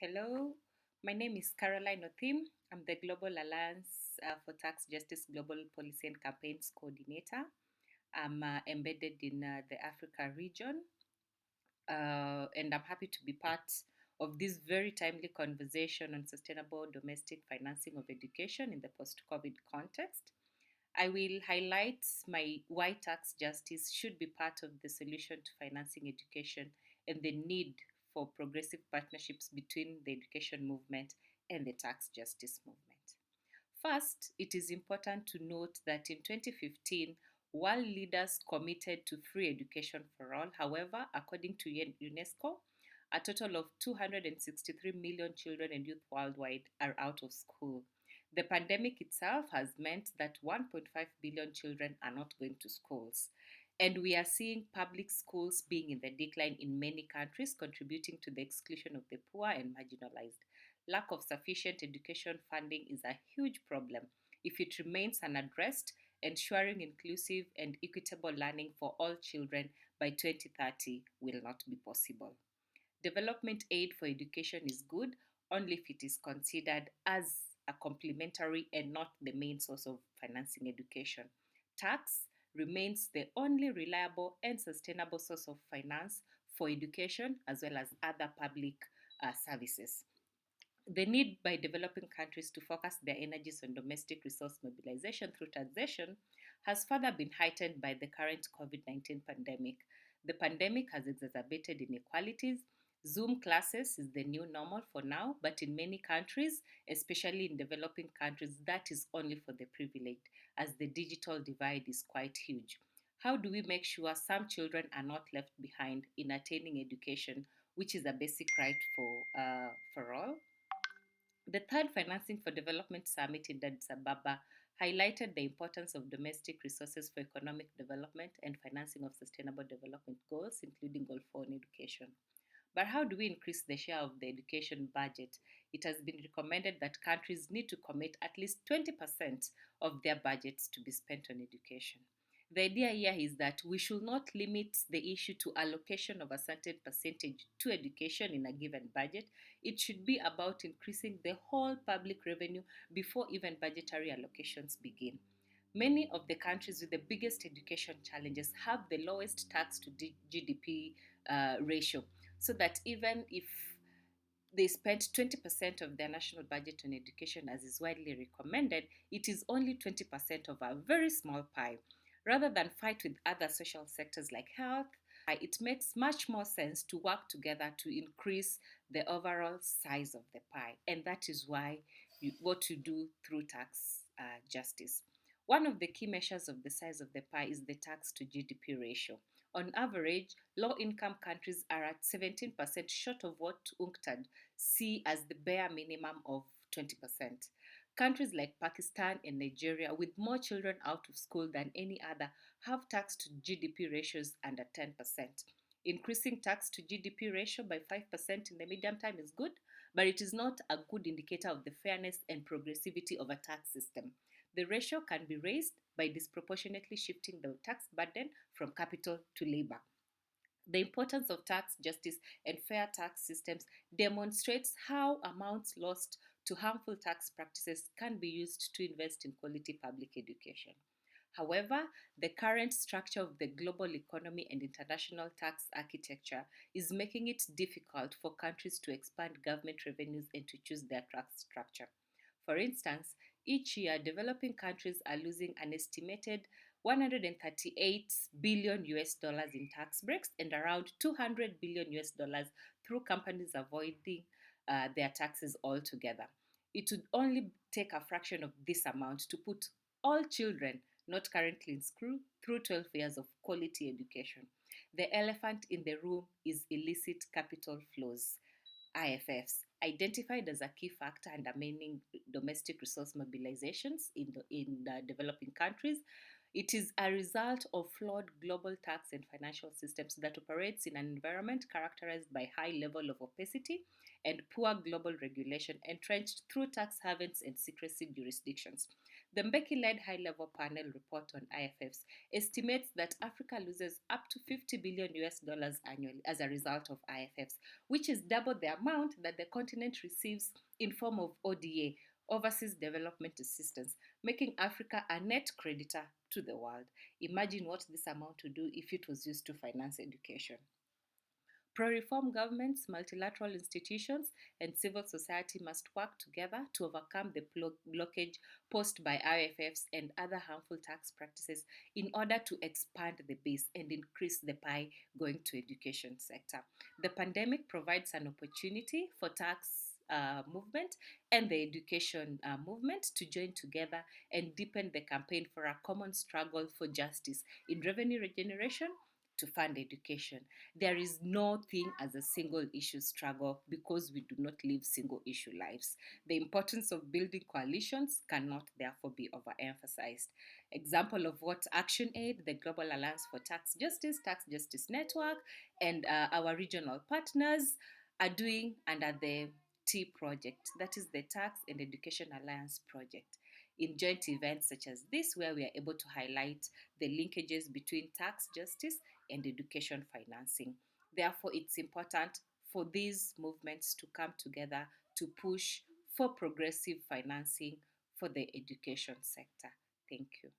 Hello, my name is Caroline Othim. I'm the Global Alliance for Tax Justice Global Policy and Campaigns Coordinator. I'm embedded in the Africa region, and I'm happy to be part of this very timely conversation on sustainable domestic financing of education in the post COVID context. I will highlight why tax justice should be part of the solution to financing education and the need for progressive partnerships between the education movement and the tax justice movement. First, it is important to note that in 2015, world leaders committed to free education for all. However, according to UNESCO, a total of 263 million children and youth worldwide are out of school. The pandemic itself has meant that 1.5 billion children are not going to schools. And we are seeing public schools being in the decline in many countries, contributing to the exclusion of the poor and marginalized. Lack of sufficient education funding is a huge problem. If it remains unaddressed, ensuring inclusive and equitable learning for all children by 2030 will not be possible. Development aid for education is good only if it is considered as a complementary and not the main source of financing education. Tax remains the only reliable and sustainable source of finance for education as well as other public services. The need by developing countries to focus their energies on domestic resource mobilization through taxation has further been heightened by the current COVID 19 pandemic. The pandemic has exacerbated inequalities. Zoom classes is the new normal for now, but in many countries, especially in developing countries, that is only for the privileged, as the digital divide is quite huge. How do we make sure some children are not left behind in attaining education, which is a basic right for all? The third Financing for Development Summit in Addis Ababa highlighted the importance of domestic resources for economic development and financing of sustainable development goals, including goal 4 in education. But how do we increase the share of the education budget? It has been recommended that countries need to commit at least 20% of their budgets to be spent on education. The idea here is that we should not limit the issue to allocation of a certain percentage to education in a given budget. It should be about increasing the whole public revenue before even budgetary allocations begin. Many of the countries with the biggest education challenges have the lowest tax to GDP ratio, so that even if they spent 20% of their national budget on education, as is widely recommended, it is only 20% of a very small pie. Rather than fight with other social sectors like health, it makes much more sense to work together to increase the overall size of the pie. And that is why what you do through tax justice. One of the key measures of the size of the pie is the tax to GDP ratio. On average, low income countries are at 17% short of what UNCTAD see as the bare minimum of 20%. Countries like Pakistan and Nigeria, with more children out of school than any other, have tax to GDP ratios under 10%. Increasing tax to GDP ratio by 5% in the medium term is good, but it is not a good indicator of the fairness and progressivity of a tax system. The ratio can be raised by disproportionately shifting the tax burden from capital to labor. The importance of tax justice and fair tax systems demonstrates how amounts lost to harmful tax practices can be used to invest in quality public education. However, the current structure of the global economy and international tax architecture is making it difficult for countries to expand government revenues and to choose their tax structure. For instance, each year developing countries are losing an estimated 138 billion US dollars in tax breaks and around 200 billion US dollars through companies avoiding their taxes altogether. It would only take a fraction of this amount to put all children not currently in school through 12 years of quality education. The elephant in the room is illicit capital flows. IFFs, identified as a key factor undermining domestic resource mobilizations in developing countries. It is a result of flawed global tax and financial systems that operates in an environment characterized by high level of opacity and poor global regulation entrenched through tax havens and secrecy jurisdictions. The Mbeki-led high-level panel report on IFFs estimates that Africa loses up to 50 billion US dollars annually as a result of IFFs, which is double the amount that the continent receives in form of ODA, overseas development assistance, making Africa a net creditor to the world. Imagine what this amount would do if it was used to finance education. Pro reform governments, multilateral institutions, and civil society must work together to overcome the blockage posed by IFFs and other harmful tax practices in order to expand the base and increase the pie going to education sector. The pandemic provides an opportunity for tax movement and the education movement to join together and deepen the campaign for a common struggle for justice in revenue regeneration to fund education. There is no thing as a single issue struggle because we do not live single issue lives. The importance of building coalitions cannot therefore be overemphasized. Example of what Action Aid, the Global Alliance for Tax Justice Network, and our regional partners are doing under the T project, that is the Tax and Education Alliance project. In joint events such as this, where we are able to highlight the linkages between tax justice and education financing. Therefore, it's important for these movements to come together to push for progressive financing for the education sector. Thank you.